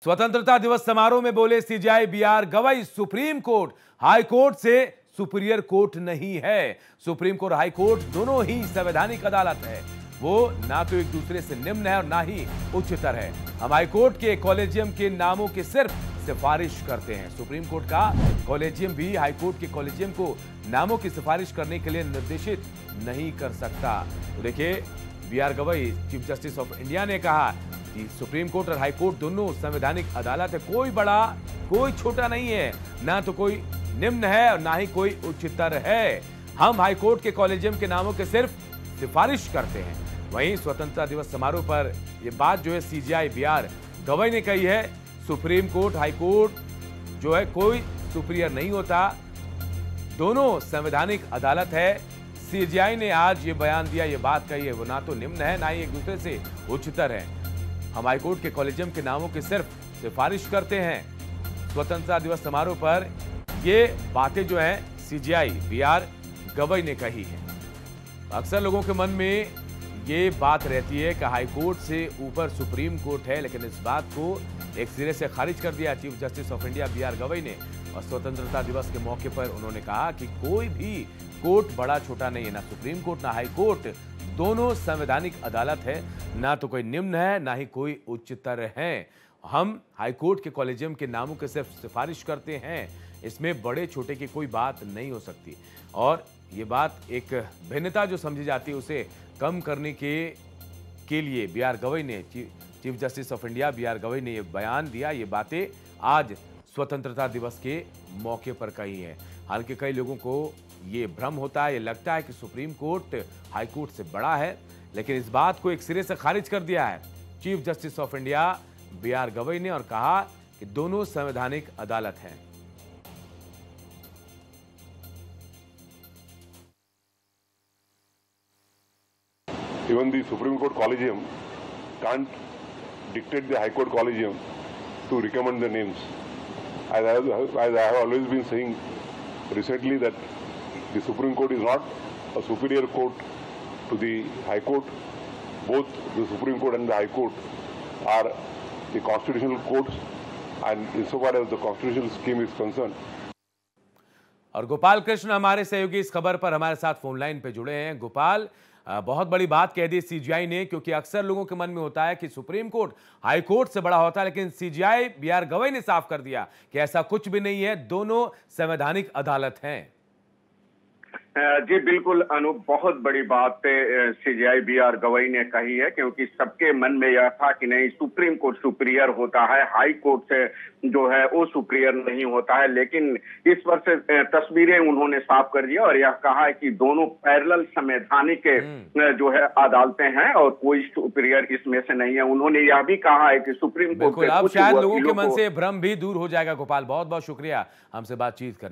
स्वतंत्रता दिवस समारोह में बोले CJI BR Gavai, supreme court high court से सुपीरियर कोर्ट नहीं है। सुप्रीम कोर्ट हाई कोर्ट दोनों ही संवैधानिक अदालत है। वो ना तो एक दूसरे से निम्न है और ना ही उच्चतर है। हम हाई कोर्ट के कॉलेजियम के नामों की सिर्फ सिफारिश करते हैं। सुप्रीम कोर्ट का कॉलेजियम भी हाई कोर्ट के कॉलेजियम को नामों की सिफारिश करने के लिए निर्देशित नहीं कर सकता। तो देखिए, BR Gavai chief justice of India ने कहा कि सुप्रीम कोर्ट और हाई कोर्ट दोनों संवैधानिक अदालत है। कोई बड़ा कोई छोटा नहीं है, ना तो कोई निम्न है और ना ही कोई उच्चतर है। हम हाई कोर्ट के कॉलेजियम के नामों के सिर्फ सिफारिश करते हैं। वहीं स्वतंत्रता दिवस समारोह पर यह बात जो है सीजेआई बीआर गवई ने कही है, सुप्रीम कोर्ट हाई कोर्ट जो है कोई सुपीरियर नहीं होता, दोनों संवैधानिक अदालत है। सीजेआई ने आज ये बयान दिया, ये बात कही है, वो ना तो निम्न है ना ही एक दूसरे से उच्चतर है। हम हाईकोर्ट के कॉलेजियम के नामों की सिर्फ सिफारिश करते हैं। स्वतंत्रता दिवस समारोह पर ये बातें जो हैं सीजेआई बीआर गवई ने कही है। अक्सर लोगों के मन में ये बात रहती है कि हाईकोर्ट से ऊपर सुप्रीम कोर्ट है, लेकिन इस बात को एक सिरे से खारिज कर दिया chief justice of India BR Gavai ने। और स्वतंत्रता दिवस के मौके पर उन्होंने कहा कि कोई भी कोर्ट बड़ा छोटा नहीं है, ना सुप्रीम कोर्ट ना हाई कोर्ट, दोनों संवैधानिक अदालत है। ना तो कोई निम्न है ना ही कोई उच्चतर है। हम हाई कोर्ट के कॉलेजियम के नामों के सिर्फ सिफारिश करते हैं। इसमें बड़े छोटे की कोई बात नहीं हो सकती। और ये बात एक भिन्नता जो समझी जाती है उसे कम करने के लिए बीआर गवई ने, chief justice of India BR Gavai ने ये बयान दिया। ये बातें आज स्वतंत्रता दिवस के मौके पर कही है। हालांकि कई लोगों को ये भ्रम होता है, ये लगता है कि सुप्रीम कोर्ट हाई कोर्ट से बड़ा है, लेकिन इस बात को एक सिरे से खारिज कर दिया है chief justice of India BR Gavai ने और कहा कि दोनों संवैधानिक अदालत हैं। Even the Supreme Court Collegium can't dictate the High Court Collegium to recommend the names. As I have always been saying recently, that the Supreme Court is not a superior court to the High Court. Both the Supreme Court and the High Court are the constitutional courts, and insofar as the constitutional scheme is concerned. और गोपाल कृष्ण हमारे सहयोगी इस खबर पर हमारे साथ phone line पे जुड़े हैं। गोपाल, बहुत बड़ी बात कह दी सीजेआई ने, क्योंकि अक्सर लोगों के मन में होता है कि सुप्रीम कोर्ट हाई कोर्ट से बड़ा होता है, लेकिन सीजेआई बीआर गवई ने साफ कर दिया कि ऐसा कुछ भी नहीं है, दोनों संवैधानिक अदालत हैं। जी बिल्कुल अनूप, बहुत बड़ी बात सीजेआई बीआर गवई ने कही है, क्योंकि सबके मन में यह था कि नहीं सुप्रीम कोर्ट सुपीरियर होता है, हाई कोर्ट से जो है वो सुपीरियर नहीं होता है। लेकिन इस वर्ष तस्वीरें उन्होंने साफ कर दिया और यह कहा है कि दोनों पैरेलल संवैधानिक जो है अदालतें हैं और कोई सुपीरियर इसमें से नहीं है। उन्होंने यह भी कहा है कि सुप्रीम कोर्ट अब शायद लोगों के मन से भ्रम भी दूर हो जाएगा। गोपाल, बहुत बहुत शुक्रिया हमसे बातचीत करने